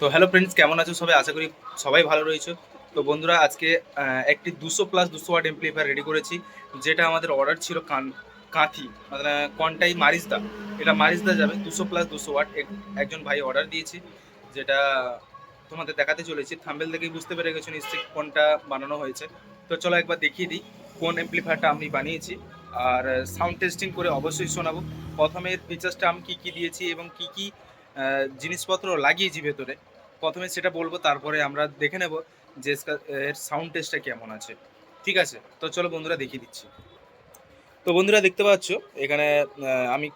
তো hello friends, কেমন আছো সবাই? আশা করি সবাই ভালো রয়েছে। তো বন্ধুরা, আজকে একটি 200+200 ওয়াট এমপ্লিফায়ার রেডি করেছি, যেটা আমাদের অর্ডার ছিল কাঁথি, মানে কন্টাই মারিসদা। এটা মারিসদা যাবে 200+200 ওয়াট। একজন ভাই অর্ডার দিয়েছে, যেটা তোমাদের দেখাতে চলেছি। থাম্বেল দেখেই বুঝতে পেরে গেছো নিশ্চয়ই কোনটা বানানো হয়েছে। তো চলো একবার দেখিয়ে দিই কোন এমপ্লিফায়ারটা আমি বানিয়েছি, আর সাউন্ড টেস্টিং করে অবশ্যই শোনাবো। প্রথমে এর ফিচার্সটা আমি কী কী দিয়েছি এবং কী কী জিনিসপত্র লাগিয়েছি ভেতরে, প্রথমে সেটা বলবো, তারপরে আমরা দেখে নেব যে এর সাউন্ড টেস্টটা কেমন আছে। ঠিক আছে, তো চলো বন্ধুরা দেখিয়ে দিচ্ছি। তো বন্ধুরা দেখতে পাচ্ছ এখানে আমি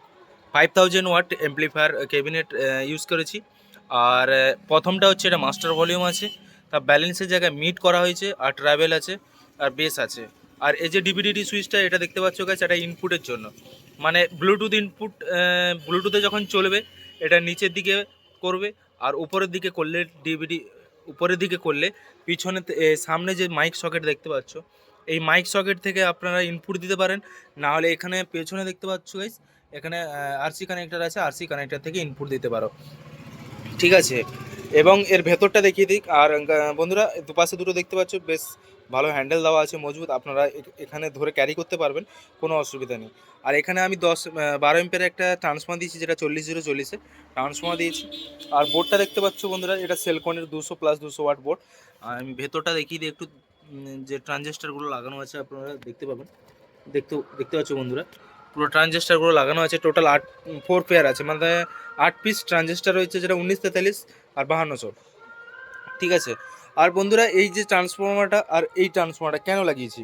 5000 ওয়াট এমপ্লিফায়ার ক্যাবিনেট ইউজ করেছি। আর প্রথমটা হচ্ছে এটা মাস্টার ভলিউম আছে, তার ব্যালেন্সের জায়গায় মিড করা হয়েছে, আর ট্রাভেল আছে, আর বেস আছে। আর এই যে ডিভিডিটি সুইচটা এটা দেখতে পাচ্ছ গাছ, এটা ইনপুটের জন্য, মানে ব্লুটুথ ইনপুট। ব্লুটুথে যখন চলবে এটা নিচের দিকে করবে, আর উপরের দিকে করলে ডিভিডি উপরের দিকে করলে পিছনে সামনে যে মাইক সকেট দেখতে পাচ্ছ, এই মাইক সকেট থেকে আপনারা ইনপুট দিতে পারেন। না হলে এখানে পেছনে দেখতে পাচ্ছ গাইস, এখানে আরসি কানেক্টর আছে, আরসি কানেক্টর থেকে ইনপুট দিতে পারো। ঠিক আছে, এবং এর ভেতরটা দেখিয়ে দিই। আর বন্ধুরা, দুপাশে দুটো দেখতে পাচ্ছ, বেশ ভালো হ্যান্ডেল দেওয়া আছে, মজবুত। আপনারা এখানে ধরে ক্যারি করতে পারবেন, কোনো অসুবিধা নেই। আর এখানে আমি 12 এম্পের একটা ট্রান্সফর্মার দিয়েছি, যেটা 40-040-এ ট্রান্সফর্মার দিয়েছি। আর বোর্ডটা দেখতে পাচ্ছ বন্ধুরা, এটা সেলকনের 200+200 ওয়াট বোর্ড। আর আমি ভেতরটা দেখিয়ে দিই একটু, যে ট্রানজিস্টারগুলো লাগানো আছে আপনারা দেখতে পাবেন। দেখতে পাচ্ছ বন্ধুরা, পুরো ট্রানজিস্টারগুলো লাগানো আছে। টোটাল 4 পেয়ার আছে, মানে 8 পিস ট্রানজিস্টার রয়েছে, যেটা 1943 আর 5200। ঠিক আছে। আর বন্ধুরা, এই যে ট্রান্সফর্মারটা আর এই ট্রান্সফর্মারটা কেন লাগিয়েছি,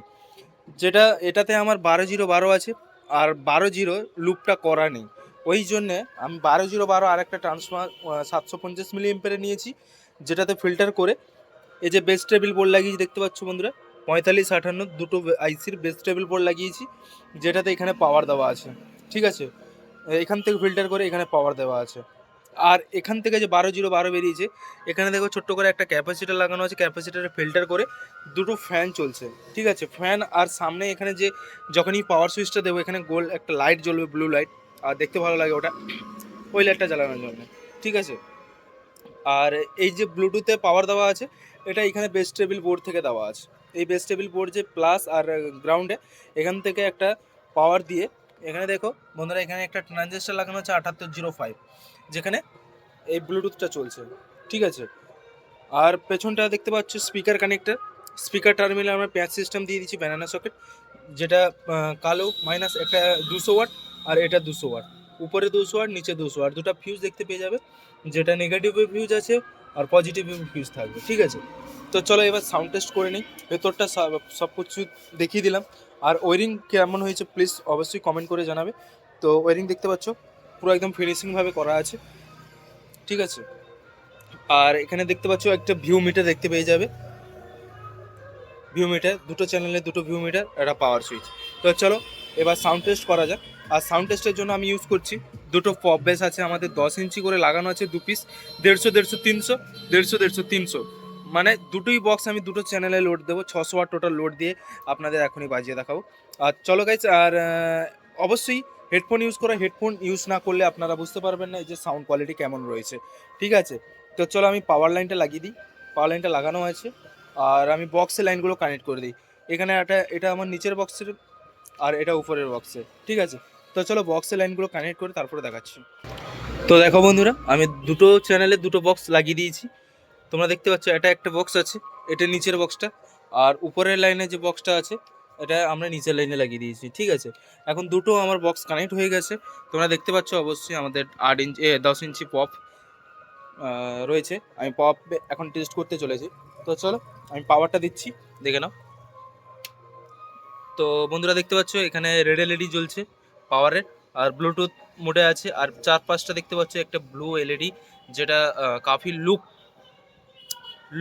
যেটা এটাতে আমার 12-0-12 আছে, আর 12-0 লুপটা করা নেই। ওই জন্যে আমি 12-0-12 আর একটা ট্রান্সফর্মার 750 মিলি এম্পিয়ারে নিয়েছি, যেটাতে ফিল্টার করে এই যে বেস টেবিল বোর্ড লাগিয়েছি দেখতে পাচ্ছ বন্ধুরা, 45-58 দুটো আইসির বেস টেবিল বোর্ড লাগিয়েছি, যেটাতে এখানে পাওয়ার দেওয়া আছে। ঠিক আছে, এখান থেকে ফিল্টার করে এখানে পাওয়ার দেওয়া আছে। আর এখান থেকে যে 12-0-12 বেরিয়েছে, এখানে দেখো ছোট্ট করে একটা ক্যাপাসিটার লাগানো আছে, ক্যাপাসিটারে ফিল্টার করে দুটো ফ্যান চলছে। ঠিক আছে, ফ্যান, আর সামনে এখানে যে যখনই পাওয়ার সুইচটা দেবো, এখানে গোল একটা লাইট জ্বলবে, ব্লু লাইট, আর দেখতে ভালো লাগে ওটা, ওই লাইটটা জ্বালানোর জন্য। ঠিক আছে। আর এই যে ব্লুটুথে পাওয়ার দেওয়া আছে, এটা এখানে বেস টেবিল বোর্ড থেকে দেওয়া আছে। এই বেস টেবিল বোর্ড যে প্লাস আর গ্রাউন্ডে, এখান থেকে একটা পাওয়ার দিয়ে, এখানে দেখো বন্ধুরা, এখানে একটা ট্রানজিস্টার লাগানো আছে 7805, যেখানে এই ব্লুটুথটা চলছে। ঠিক আছে। আর পেছনটা দেখতে পাচ্ছ স্পিকার কানেক্টর, স্পিকার টার্মিনাল আমরা প্যাচ সিস্টেম দিয়ে দিচ্ছি, ব্যানানা সকেট, যেটা কালো মাইনাস একটা 200 ওয়াট, আর এটা 200 ওয়াট, উপরে 200 ওয়াট, নিচে 200 ওয়াট, দুটো ফিউজ দেখতে পেয়ে যাবে, যেটা নেগেটিভ ফিউজ আছে আর পজিটিভ ফিউজ থাকবে। ঠিক আছে, তো চলো এবার সাউন্ড টেস্ট করে নিই। ভেতরটা সব কিছু দেখিয়ে দিলাম। আর ওয়ারিং কেমন হয়েছে প্লিজ অবশ্যই কমেন্ট করে জানাবে। তো ওয়ারিং দেখতে পাচ্ছ পুরো একদম ফিনিশিংভাবে করা আছে। ঠিক আছে। আর এখানে দেখতে পাচ্ছ একটা ভিউ মিটার দেখতে পেয়ে যাবে, ভিউ মিটার, দুটো চ্যানেলে দুটো ভিউ মিটার, একটা পাওয়ার সুইচ। তো চলো এবার সাউন্ড টেস্ট করা যাক। আর সাউন্ড টেস্টের জন্য আমি ইউজ করছি দুটো পপ বেস আছে আমাদের, 10 ইঞ্চি করে লাগানো আছে, 2 পিস, 150-150-300, 150-150-300, মানে দুটোই বক্স আমি দুটো চ্যানেলে লোড দেবো, 600 ওয়াট টোটাল লোড দিয়ে আপনাদের এখনই বাজিয়ে দেখাবো। আর চলো গাইজ, আর অবশ্যই হেডফোন ইউজ করো, হেডফোন ইউজ না করলে আপনারা বুঝতে পারবেন না এই যে সাউন্ড কোয়ালিটি কেমন রয়েছে। ঠিক আছে, তো চলো আমি পাওয়ার লাইনটা লাগিয়ে দিই। পাওয়ার লাইনটা লাগানো আছে, আর আমি বক্সের লাইনগুলো কানেক্ট করে দিই। এখানে এটা আমার নিচের বক্সের, আর এটা উপরের বক্সের। ঠিক আছে, তো চলো বক্সের লাইনগুলো কানেক্ট করে তারপরে দেখাচ্ছি। তো দেখো বন্ধুরা, আমি দুটো চ্যানেলে দুটো বক্স লাগিয়ে দিয়েছি, তোমরা দেখতে পাচ্ছ। এটা একটা বক্স আছে, এটা নিচের বক্সটা, আর উপরের লাইনে যে বক্সটা আছে, এটা আমরা নিচের লাইনে লাগিয়ে দিয়েছি। ঠিক আছে, এখন দুটো আমার বক্স কানেক্ট হয়ে গেছে। তোমরা দেখতে পাচ্ছ অবশ্যই আমাদের 8 ইঞ্চি 10 ইঞ্চি পপ রয়েছে। আমি পপ এখন টেস্ট করতে চলেছি। তো চলো আমি পাওয়ারটা দিচ্ছি, দেখে নাও। তো বন্ধুরা দেখতে পাচ্ছ এখানে রেড এলইডি জ্বলছে পাওয়ারের, আর ব্লুটুথ মোডে আছে, আর 4-5টা দেখতে পাচ্ছ একটা ব্লু এলইডি, যেটা কাফি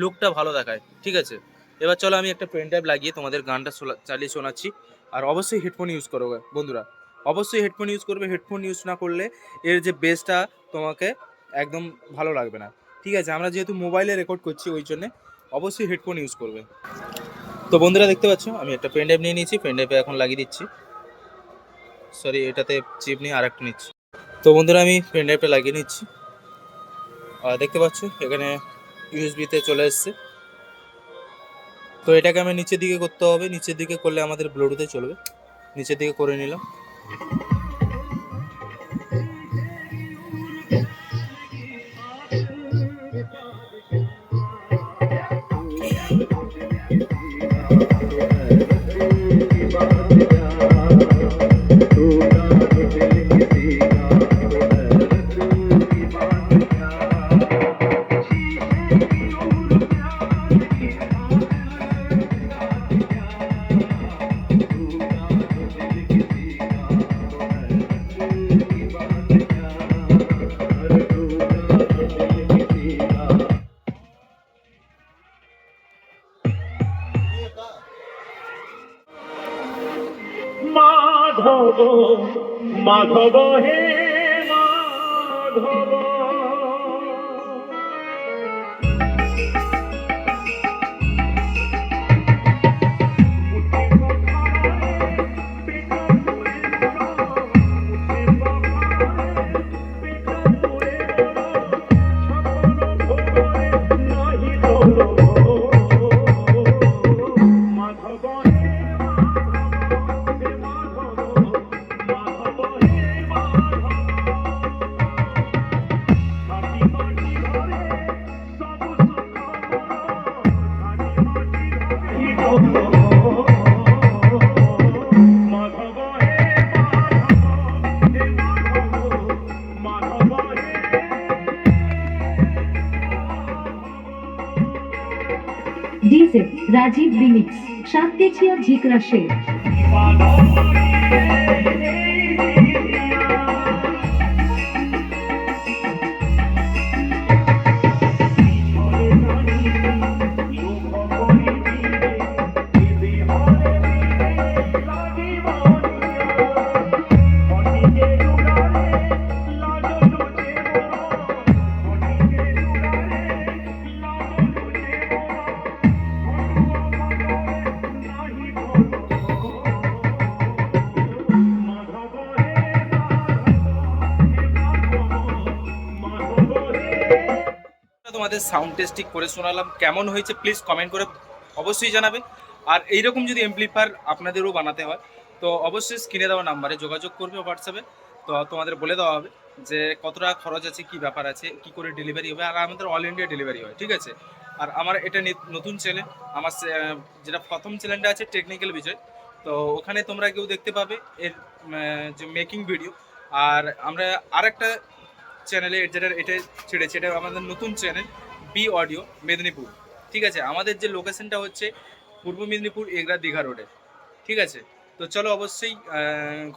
লুকটা ভালো দেখায়। ঠিক আছে, এবার চলো আমি একটা পেন ড্রাইভ লাগিয়ে তোমাদের গানটা চালিয়ে শোনাচ্ছি। আর অবশ্যই হেডফোন ইউজ করো বন্ধুরা, অবশ্যই হেডফোন ইউজ করবে। হেডফোন ইউজ না করলে এর যে বেসটা তোমাকে একদম ভালো লাগবে না। ঠিক আছে, আমরা যেহেতু মোবাইলে রেকর্ড করছি ওই জন্যে অবশ্যই হেডফোন ইউজ করবে। তো বন্ধুরা দেখতে পাচ্ছ আমি একটা পেন ড্রাইভ নিয়ে নিয়েছি, পেন ড্রাইভে এখন লাগিয়ে দিচ্ছি। সরি, এটাতে চিপ নিয়ে আর একটা নিচ্ছি। তো বন্ধুরা আমি পেন ড্রাইভটা লাগিয়ে নিচ্ছি। দেখতে পাচ্ছ এখানে ইউএসবিতে চলে এসছে। তো এটাকে আমি নিচের দিকে করতে হবে, নিচের দিকে করলে আমাদের ব্লুটুথে চলবে। নিচের দিকে করে নিলাম। মাধব মাধব হে মাধব ডিজে রাজীব রিমিক্স শান্তিছিয়া ঝিকরাশে তোমাদের সাউন্ড টেস্টিং করে শোনালাম, কেমন হয়েছে প্লিজ কমেন্ট করে অবশ্যই জানাবে। আর এইরকম যদি এমপ্লিফায়ার আপনাদেরও বানাতে হয় তো অবশ্যই স্ক্রিনে দেওয়া নাম্বারে যোগাযোগ করবে হোয়াটসঅ্যাপে। তো তোমাদের বলে দেওয়া হবে যে কত টাকা খরচ আছে, কি ব্যাপার আছে, কি করে ডেলিভারি হবে। আর আমাদের অল ইন্ডিয়া ডেলিভারি হয়, ঠিক আছে। আর আমার এটা নতুন চ্যানেল, আমার যেটা প্রথম চ্যানেলটা আছে টেকনিক্যাল বিষয়, তো ওখানে তোমরা কেউ দেখতে পাবে এর যে মেকিং ভিডিও। আর আমরা আরেকটা চ্যানেলে এটা ছেড়েছি, এটা আমাদের নতুন চ্যানেল বি অডিও মেদিনীপুর, ঠিক আছে। আমাদের যে লোকেশনটা হচ্ছে পূর্ব মেদিনীপুর এগরা দীঘা রোডে, ঠিক আছে। তো চলো অবশ্যই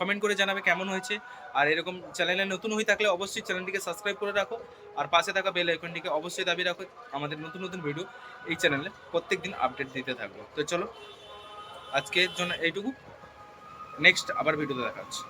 কমেন্ট করে জানাবে কেমন হয়েছে। আর এরকম চ্যানেলে নতুন হয়ে থাকলে অবশ্যই চ্যানেলটিকে সাবস্ক্রাইব করে রাখো, আর পাশে থাকা বেল আইকনটিকে অবশ্যই দাবি রাখো। আমাদের নতুন নতুন ভিডিও এই চ্যানেলে প্রত্যেক দিন আপডেট দিতে থাকবো। তো চলো আজকের জন্য এইটুকু, নেক্সট আবার ভিডিওতে দেখা হচ্ছে।